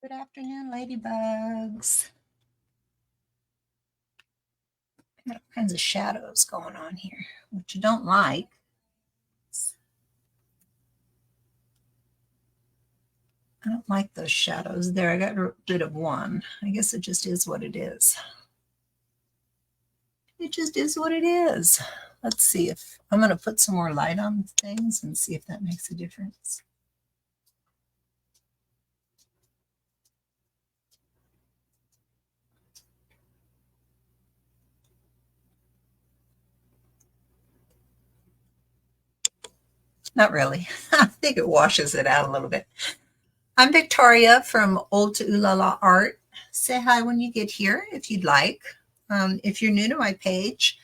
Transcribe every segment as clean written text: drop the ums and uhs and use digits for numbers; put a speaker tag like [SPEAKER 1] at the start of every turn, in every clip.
[SPEAKER 1] Good afternoon, ladybugs. Got all kinds of shadows going on here, which you don't like. I don't like those shadows there. I got rid of one. I guess it just is what it is. It just is what it is. Let's see if I'm going to put some more light on things and see if that makes a difference. Not really. I think it washes it out a little bit. I'm Victoria from Old to Ooh La La Art. Say hi when you get here if you'd like. If you're new to my page,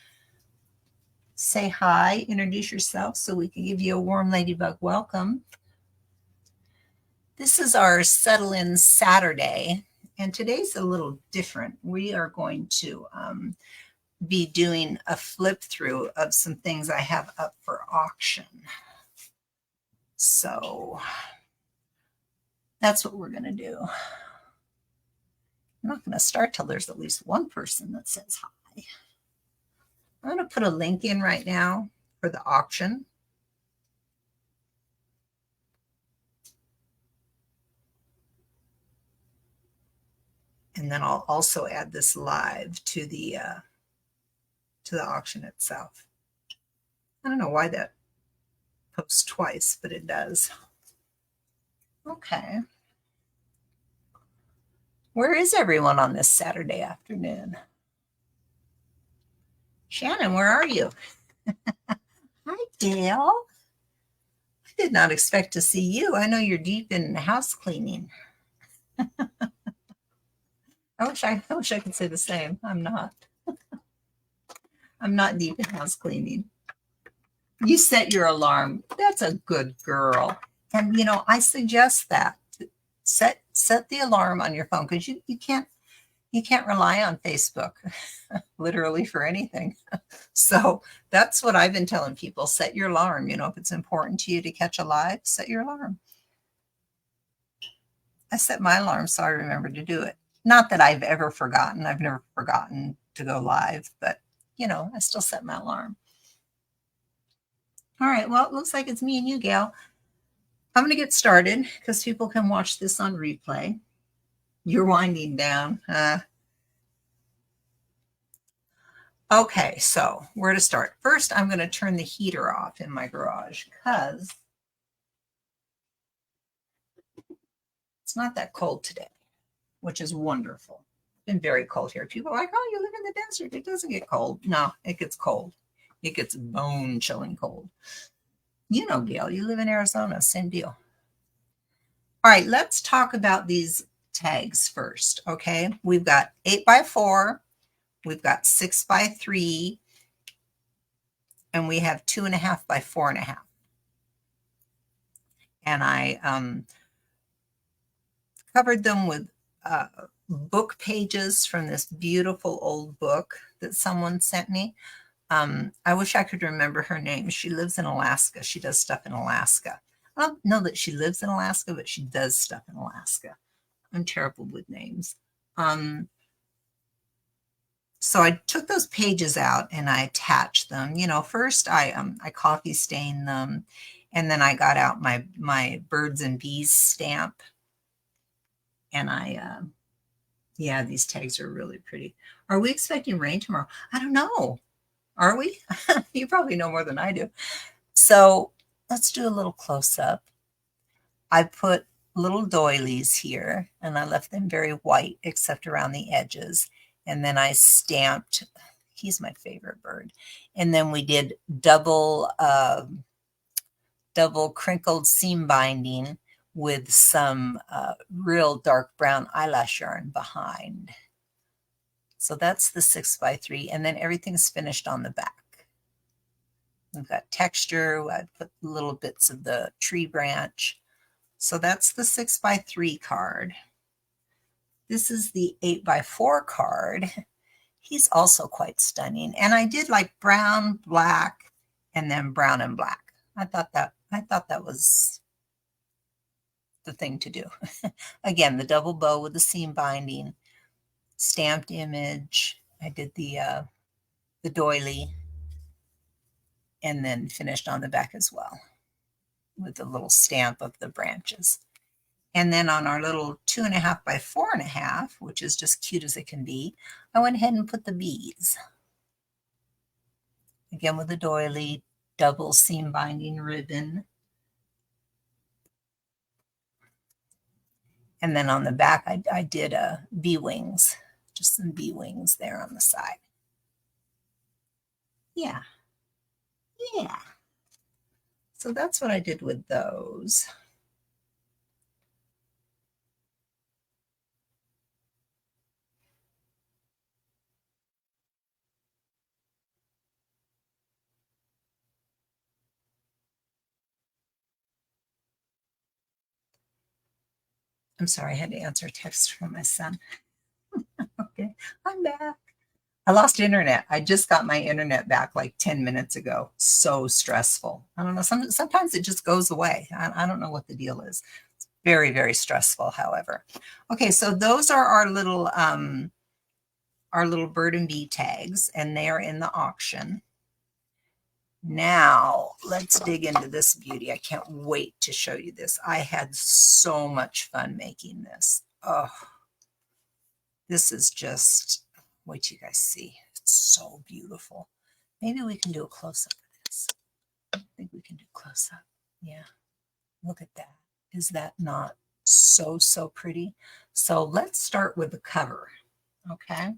[SPEAKER 1] say hi, introduce yourself so we can give you a warm ladybug welcome. This is our Settle In Saturday, and today's a little different. We are going to be doing a flip through of some things I have up for auction. So that's what we're going to do. I'm not going to start till there's at least one person that says hi. I'm going to put a link in right now for the auction. And then I'll also add this live to the auction itself. I don't know why that posts twice, but it does. Okay. Where is everyone on this Saturday afternoon? Shannon, where are you? Hi, Dale. I did not expect to see you. I know you're deep in house cleaning. I wish I could say the same. I'm not. I'm not deep in house cleaning. You set your alarm. That's a good girl. And I suggest that. Set the alarm on your phone because you can't rely on Facebook literally for anything. So that's what I've been telling people. Set your alarm. If it's important to you to catch a live, set your alarm. I set my alarm so I remember to do it. Not that I've ever forgotten. I've never forgotten to go live, but I still set my alarm. All right, well, it looks like it's me and you, Gail. I'm going to get started because people can watch this on replay. You're winding down. Okay, so where to start? First, I'm going to turn the heater off in my garage because it's not that cold today, which is wonderful. It's been very cold here. People are like, oh, you live in the desert. It doesn't get cold. No, it gets cold. It gets bone-chilling cold. Gail, you live in Arizona. Same deal. All right, let's talk about these tags first, okay? We've got 8x4, we've got 6x3, and we have 2.5 by 4.5. And I covered them with book pages from this beautiful old book that someone sent me. I wish I could remember her name. She lives in Alaska. She does stuff in Alaska. I don't know that she lives in Alaska, but she does stuff in Alaska. I'm terrible with names. So I took those pages out and I attached them. First I coffee stained them, and then I got out my birds and bees stamp, and yeah, these tags are really pretty. Are we expecting rain tomorrow? I don't know. Are we? You probably know more than I do. So let's do a little close up. I put little doilies here and I left them very white except around the edges. And then I stamped, he's my favorite bird. And then we did double crinkled seam binding with some real dark brown eyelash yarn behind. So that's the 6x3, and then everything's finished on the back. We've got texture. I put little bits of the tree branch. So that's the 6x3 card. This is the 8x4 card. He's also quite stunning. And I did like brown, black, and then brown and black. I thought that was the thing to do. Again, the double bow with the seam binding, stamped image. I did the doily, and then finished on the back as well with the little stamp of the branches. And then on our little 2.5 by 4.5, which is just cute as it can be, I went ahead and put the beads. Again with the doily, double seam binding ribbon. And then on the back, I did bee wings, just some bee wings there on the side. Yeah, yeah. So that's what I did with those. I'm sorry, I had to answer a text from my son. Okay, I'm back. I lost internet. I just got my internet back like 10 minutes ago. So stressful. I don't know. Sometimes it just goes away. I don't know what the deal is. It's very, very stressful, however. Okay, so those are our little bird and bee tags, and they are in the auction. Now, let's dig into this beauty. I can't wait to show you this. I had so much fun making this. Oh, this is just, wait till you guys see. It's so beautiful. Maybe we can do a close-up of this. I think we can do close-up. Yeah, look at that. Is that not so, so pretty? So let's start with the cover, okay?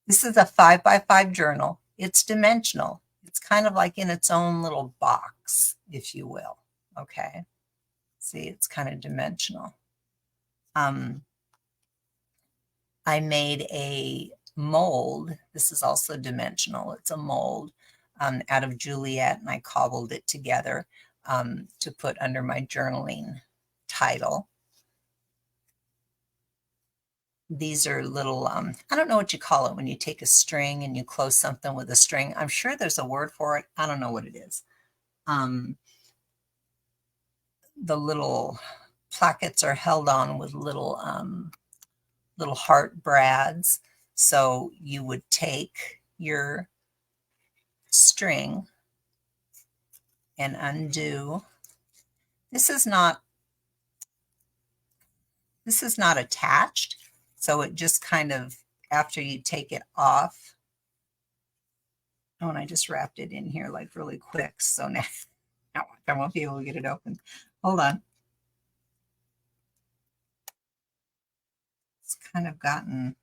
[SPEAKER 1] This is a 5 by 5 journal. It's dimensional. It's kind of like in its own little box, if you will, okay? See, it's kind of dimensional. I made a mold. This is also dimensional. It's a mold out of Juliet, and I cobbled it together to put under my journaling title. These are little, I don't know what you call it when you take a string and you close something with a string. I'm sure there's a word for it. I don't know what it is. The little plackets are held on with little little heart brads. So you would take your string and undo. This is not attached, so it just kind of, after you take it off. Oh, and I just wrapped it in here like really quick, so now I won't be able to get it open. Hold on. It's kind of gotten,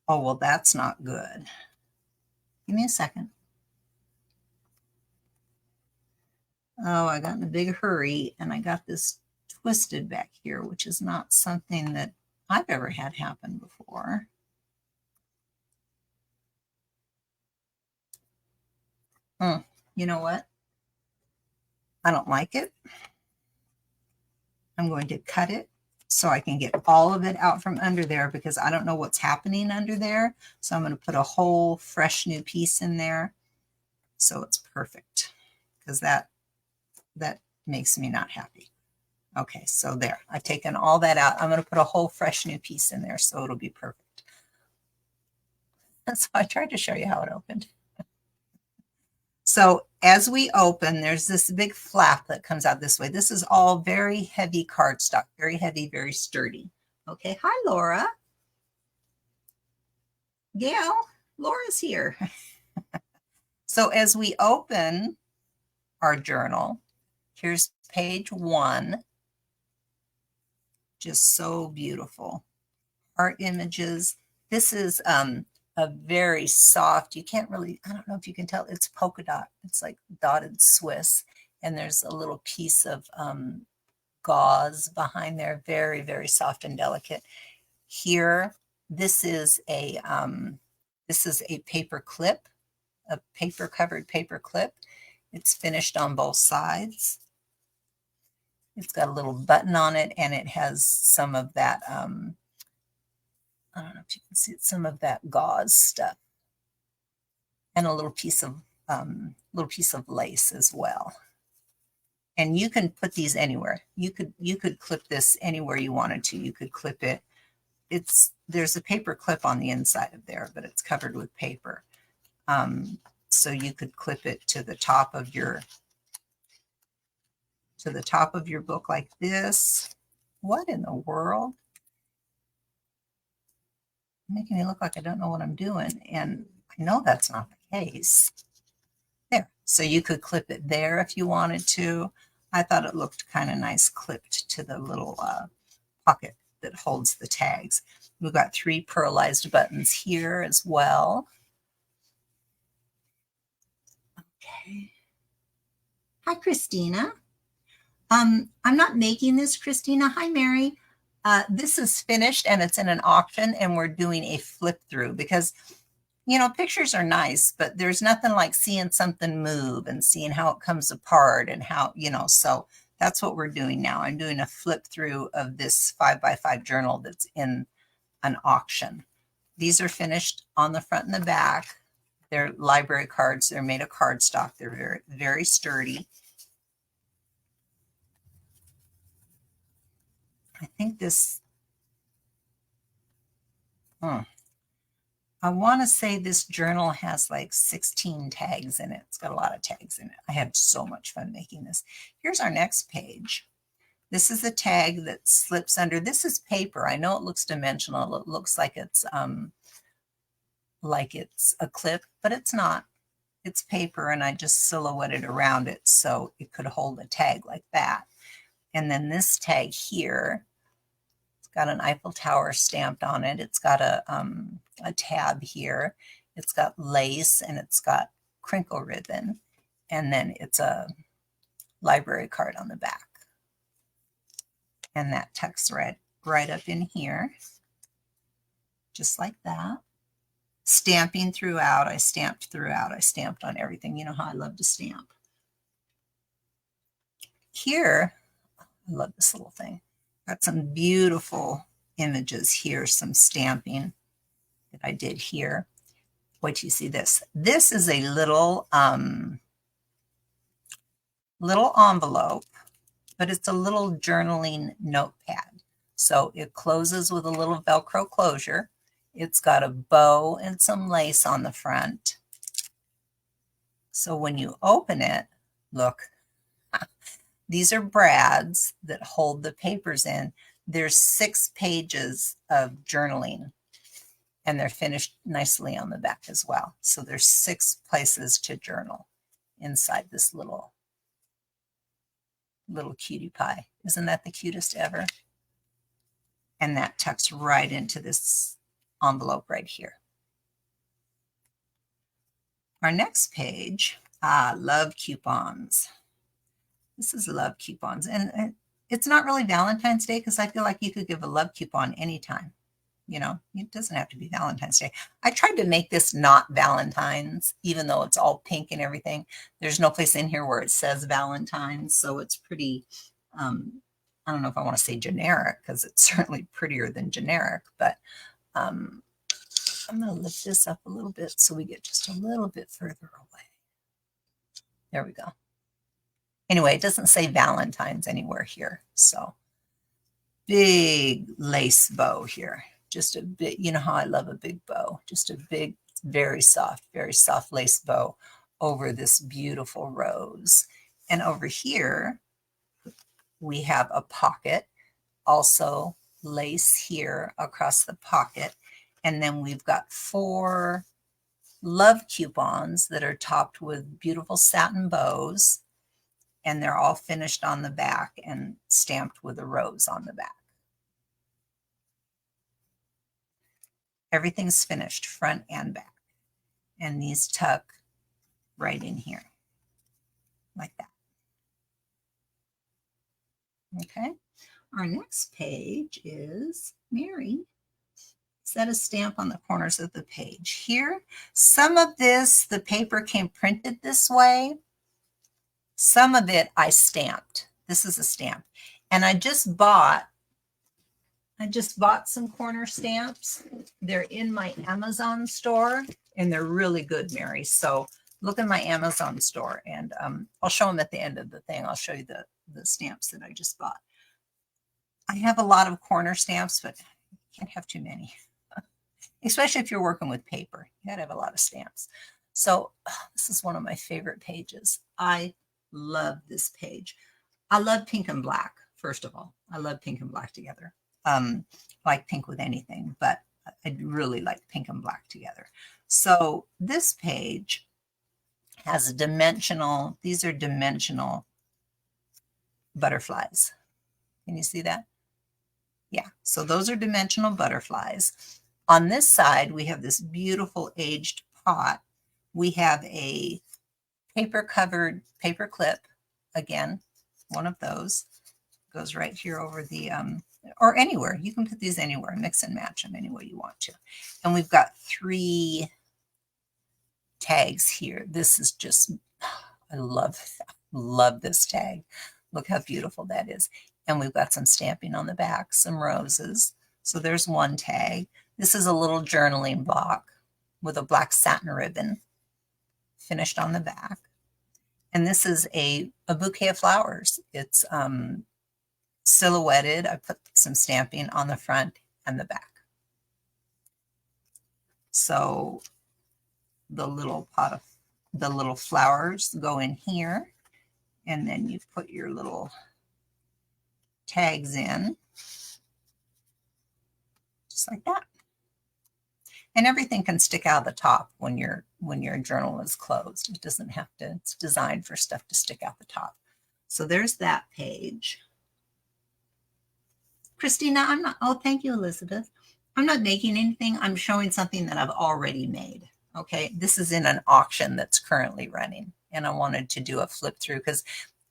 [SPEAKER 1] oh, well, that's not good. Give me a second. Oh, I got in a big hurry and I got this twisted back here, which is not something that I've ever had happen before. You know what? I don't like it. I'm going to cut it so I can get all of it out from under there because I don't know what's happening under there. So I'm going to put a whole fresh new piece in there so it's perfect because that makes me not happy. Okay, so there. I've taken all that out. I'm going to put a whole fresh new piece in there so it'll be perfect. And so I tried to show you how it opened. So as we open, there's this big flap that comes out this way. This is all very heavy cardstock, very heavy, very sturdy. Okay, hi, Laura. Gail, Laura's here. So as we open our journal, here's page 1. Just so beautiful. Art images. This is a very soft, you can't really, I don't know if you can tell, it's polka dot. It's like dotted Swiss. And there's a little piece of gauze behind there. Very, very soft and delicate. Here, this is a paper clip, a paper covered paper clip. It's finished on both sides. It's got a little button on it, and it has some of that, I don't know if you can see it, some of that gauze stuff, and a little piece of lace as well. And you can put these anywhere. You could clip this anywhere you wanted to. You could clip it. There's a paper clip on the inside of there, but it's covered with paper. So you could clip it to the top of your book like this. What in the world? Making me look like I don't know what I'm doing, and I know that's not the case. There. So you could clip it there if you wanted to. I thought it looked kind of nice clipped to the little pocket that holds the tags. We've got 3 pearlized buttons here as well. Okay. Hi, Christina. I'm not making this, Christina. Hi, Mary. This is finished and it's in an auction, and we're doing a flip through because, you know, pictures are nice, but there's nothing like seeing something move and seeing how it comes apart and how, you know, so that's what we're doing now. I'm doing a flip through of this 5x5 journal that's in an auction. These are finished on the front and the back. They're library cards. They're made of cardstock. They're very, very sturdy. I think this, I want to say this journal has like 16 tags in it. It's got a lot of tags in it. I had so much fun making this. Here's our next page. This is a tag that slips under. This is paper. I know it looks dimensional. It looks like it's a clip, but it's not. It's paper, and I just silhouetted around it so it could hold a tag like that. And then this tag here, it's got an Eiffel Tower stamped on it. It's got a tab here. It's got lace, and it's got crinkle ribbon. And then it's a library card on the back. And that tucks right up in here, just like that. Stamping throughout. I stamped throughout. I stamped on everything. You know how I love to stamp. Here, I love this little thing. Got some beautiful images here, some stamping that I did here. Wait till you see this. This is a little envelope, but it's a little journaling notepad. So it closes with a little Velcro closure. It's got a bow and some lace on the front. So when you open it, look, these are brads that hold the papers in. There's 6 pages of journaling, and they're finished nicely on the back as well. So there's 6 places to journal inside this little cutie pie. Isn't that the cutest ever? And that tucks right into this envelope right here. Our next page, love coupons. This is love coupons. And it's not really Valentine's Day because I feel like you could give a love coupon anytime. You know, it doesn't have to be Valentine's Day. I tried to make this not Valentine's, even though it's all pink and everything. There's no place in here where it says Valentine's, so it's pretty, I don't know if I want to say generic because it's certainly prettier than generic, but I'm going to lift this up a little bit so we get just a little bit further away. There we go. Anyway, it doesn't say Valentine's anywhere here, so big lace bow here. Just a bit, you know how I love a big bow. Just a big, very soft lace bow over this beautiful rose. And over here, we have a pocket, also lace here across the pocket. And then we've got 4 love coupons that are topped with beautiful satin bows. And they're all finished on the back and stamped with a rose on the back. Everything's finished, front and back. And these tuck right in here, like that. Okay, our next page is Mary. Set a stamp on the corners of the page. Here, some of this, the paper came printed this way. Some of it I stamped. This is a stamp. And I just bought some corner stamps. They're in my Amazon store, and they're really good, Mary. So look in my Amazon store, and I'll show them at the end of the thing. I'll show you the stamps that I just bought. I have a lot of corner stamps, but you can't have too many, especially if you're working with paper. You gotta have a lot of stamps. So this is one of my favorite pages. I love this page. I love pink and black, first of all. I love pink and black together. Like pink with anything, but I really like pink and black together. So this page has a dimensional, these are dimensional butterflies. Can you see that? Yeah, so those are dimensional butterflies. On this side, we have this beautiful aged pot. We have a paper-covered paper clip. Again, one of those goes right here over the, or anywhere. You can put these anywhere, mix and match them any way you want to. And we've got 3 tags here. This is just, I love this tag. Look how beautiful that is. And we've got some stamping on the back, some roses. So there's one tag. This is a little journaling block with a black satin ribbon finished on the back. And this is a bouquet of flowers. It's silhouetted. I put some stamping on the front and the back. So the little pot of the little flowers go in here, and then you put your little tags in, just like that. And everything can stick out the top when your journal is closed. It doesn't have to, it's designed for stuff to stick out the top. So there's that page. Christina, I'm not, oh, thank you, Elizabeth. I'm not making anything. I'm showing something that I've already made. Okay, this is in an auction that's currently running, and I wanted to do a flip through because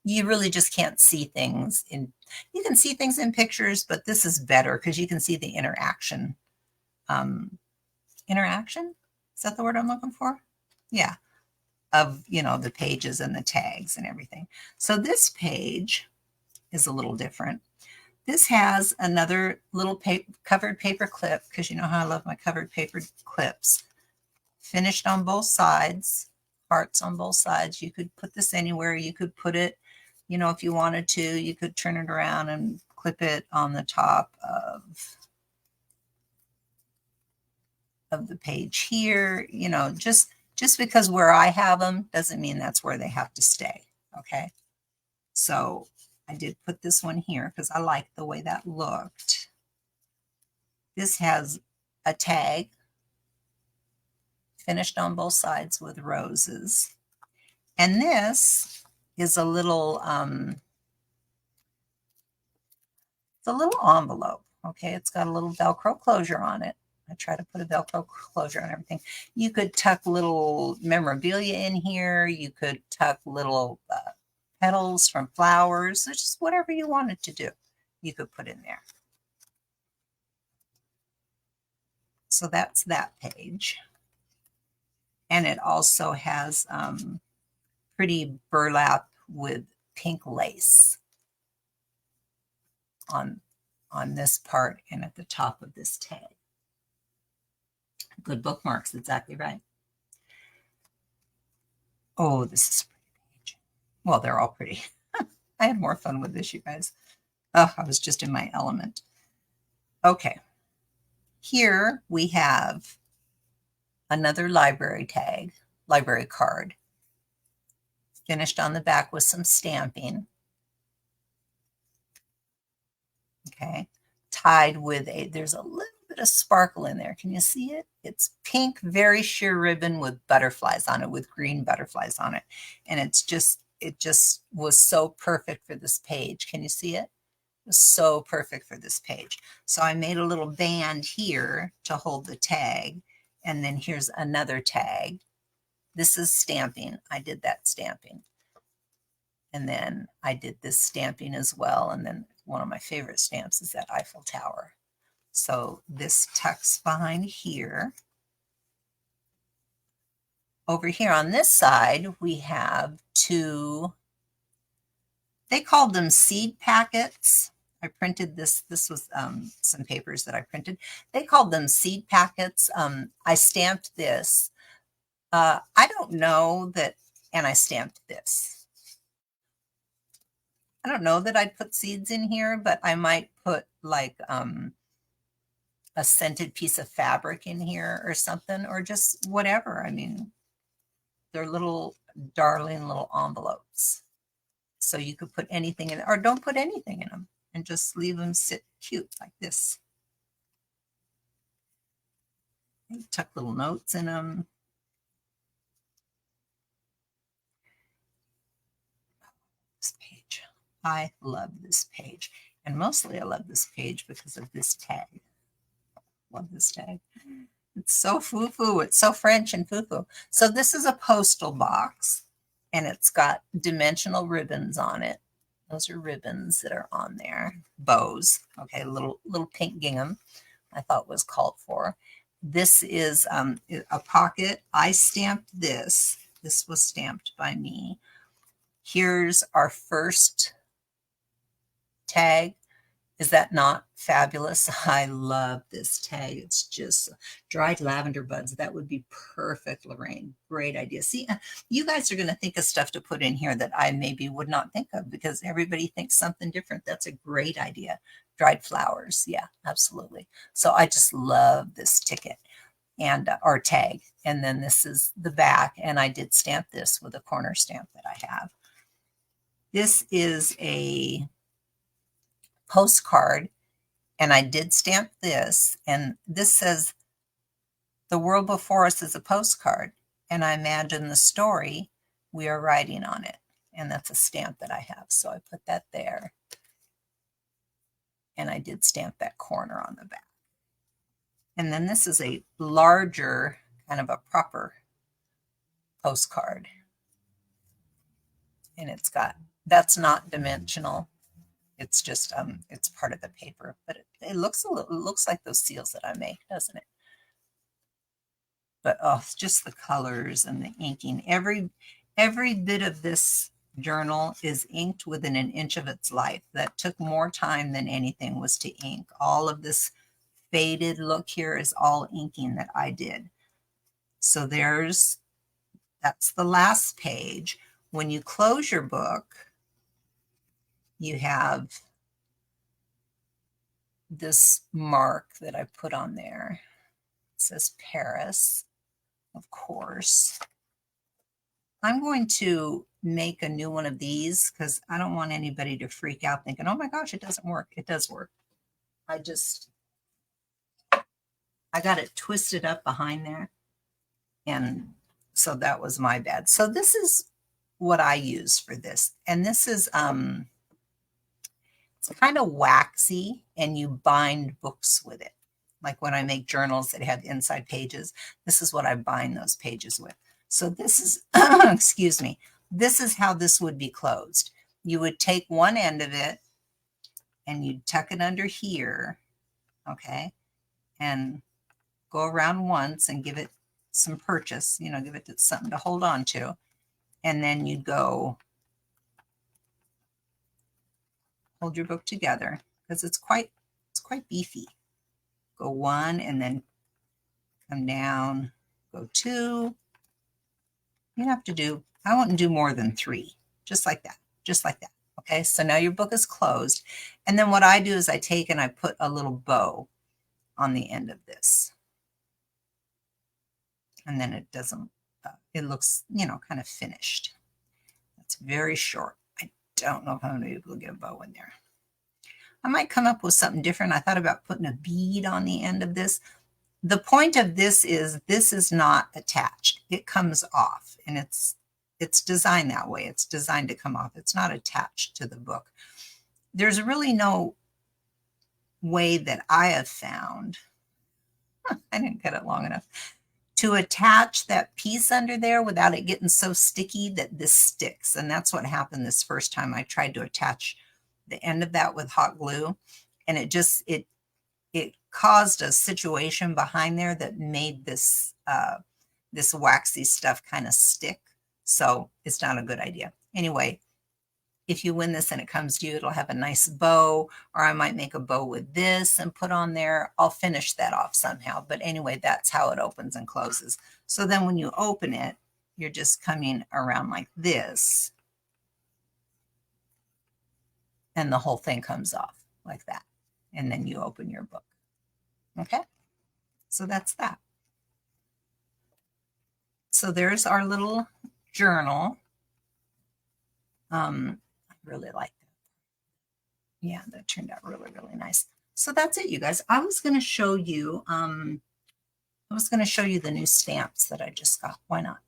[SPEAKER 1] you really just can't see things in, you can see things in pictures, but this is better because you can see the interaction. Interaction? Is that the word I'm looking for? Yeah, of, you know, the pages and the tags and everything. So this page is a little different. This has another little covered paper clip, because you know how I love my covered paper clips. Finished on both sides, hearts on both sides. You could put this anywhere. You could put it, you know, if you wanted to, you could turn it around and clip it on the top of the page here. You know, just because where I have them doesn't mean that's where they have to stay. Okay. So I did put this one here because I like the way that looked. This has a tag finished on both sides with roses. And this is a little, it's a little envelope. Okay, it's got a little Velcro closure on it. I try to put a Velcro closure on everything. You could tuck little memorabilia in here. You could tuck little petals from flowers. It's just whatever you wanted to do, you could put in there. So that's that page. And it also has pretty burlap with pink lace on this part and at the top of this tag. Good bookmarks, exactly right. Oh, this is a pretty page. Well, they're all pretty. I had more fun with this, you guys. Oh, I was just in my element. Okay. Here we have another library tag, library card, finished on the back with some stamping. Okay. Tied with there's a little bit of sparkle in there. Can you see it? It's pink, very sheer ribbon with butterflies on it, with green butterflies on it. And it just was so perfect for this page. Can you see it? It was so perfect for this page. So I made a little band here to hold the tag. And then here's another tag. This is stamping. I did that stamping. And then I did this stamping as well. And then one of my favorite stamps is that Eiffel Tower. So this tucks behind here. Over here on this side, we have 2, they called them seed packets. I printed this. This was some papers that I printed. They called them seed packets. I stamped this I don't know that, and I stamped this. I don't know that I'd put seeds in here, but I might put like a scented piece of fabric in here or something, or just whatever. I mean, they're little darling little envelopes. So you could put anything in, or don't put anything in them and just leave them sit cute like this. Tuck little notes in them. This page. I love this page. And mostly I love this page because of this tag. Love this tag. It's so foo-foo. It's so French and foo-foo. So this is a postal box, and it's got dimensional ribbons on it. Those are ribbons that are on there. Bows. Okay, little pink gingham I thought was called for. This is a pocket. I stamped this. This was stamped by me. Here's our first tag. Is that not fabulous? I love this tag. It's just dried lavender buds. That would be perfect, Lorraine. Great idea. See, you guys are going to think of stuff to put in here that I maybe would not think of because everybody thinks something different. That's a great idea. Dried flowers. Yeah, absolutely. So I just love this ticket and our tag. And then this is the back. And I did stamp this with a corner stamp that I have. This is a postcard, and I did stamp this, and this says the world before us is a postcard, and I imagine the story we are writing on it, and that's a stamp that I have, so I put that there, and I did stamp that corner on the back. And then this is a larger kind of a proper postcard, and it's got, that's not dimensional. It's just, it's part of the paper, but it looks a little, it looks like those seals that I make, doesn't it? But oh, just the colors and the inking. Every bit of this journal is inked within an inch of its life. That took more time than anything was to ink. All of this faded look here is all inking that I did. So that's the last page. When you close your book, you have this mark that I put on there. It says Paris, of course. I'm going to make a new one of these because I don't want anybody to freak out thinking, oh my gosh, it doesn't work. It does work. I got it twisted up behind there. And so that was my bad. So this is what I use for this. And this is, it's kind of waxy, and you bind books with it. Like when I make journals that have inside pages, this is what I bind those pages with. So this is, excuse me, this is how this would be closed. You would take one end of it and you'd tuck it under here, okay, and go around once and give it some purchase, you know, give it something to hold on to. And then you'd go hold your book together because it's quite beefy. Go one and then come down, go two. You have to do, I wouldn't do more than three, just like that, just like that. Okay, so now your book is closed. And then what I do is I take and I put a little bow on the end of this. And then it doesn't, it looks, you know, kind of finished. It's very short. I don't know if I'm going to be able to get a bow in there. I might come up with something different. I thought about putting a bead on the end of this. The point of this is not attached. It comes off, and it's designed that way. It's designed to come off. It's not attached to the book. There's really no way that I have found, I didn't get it long enough, to attach that piece under there without it getting so sticky that this sticks. And that's what happened this first time I tried to attach the end of that with hot glue, and it just it caused a situation behind there that made this this waxy stuff kind of stick. So it's not a good idea. Anyway, if you win this and it comes to you, it'll have a nice bow, or I might make a bow with this and put on there. I'll finish that off somehow. But anyway, that's how it opens and closes. So then when you open it, you're just coming around like this, and the whole thing comes off like that. And then you open your book. Okay, so that's that. So there's our little journal. I really like that. Yeah, that turned out really, really nice. So that's it, you guys. I was going to show you, the new stamps that I just got. Why not?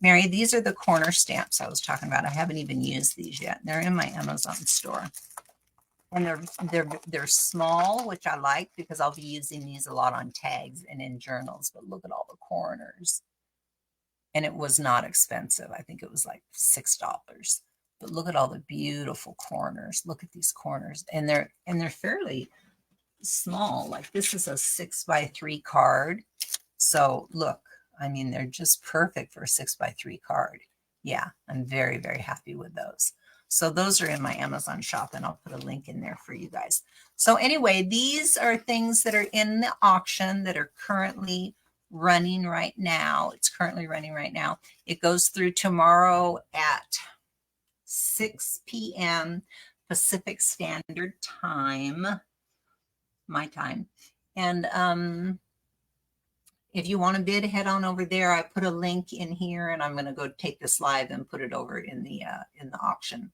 [SPEAKER 1] Mary, these are the corner stamps I was talking about. I haven't even used these yet. They're in my Amazon store. And they're small, which I like because I'll be using these a lot on tags and in journals. But look at all the corners. And it was not expensive. I think it was like $6. But look at all the beautiful corners. Look at these corners. And they're fairly small. Like this is a 6x3 card. So look, I mean, they're just perfect for a 6x3 card. Yeah, I'm very, very happy with those. So those are in my Amazon shop, and I'll put a link in there for you guys. So anyway, these are things that are in the auction that are currently running right now. It's currently running right now. It goes through tomorrow at 6 p.m. Pacific Standard Time, my time. And if you want to bid, head on over there. I put a link in here, and I'm going to go take this live and put it over in the auction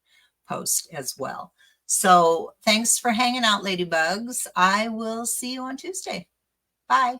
[SPEAKER 1] post as well. So thanks for hanging out, ladybugs. I will see you on Tuesday. Bye.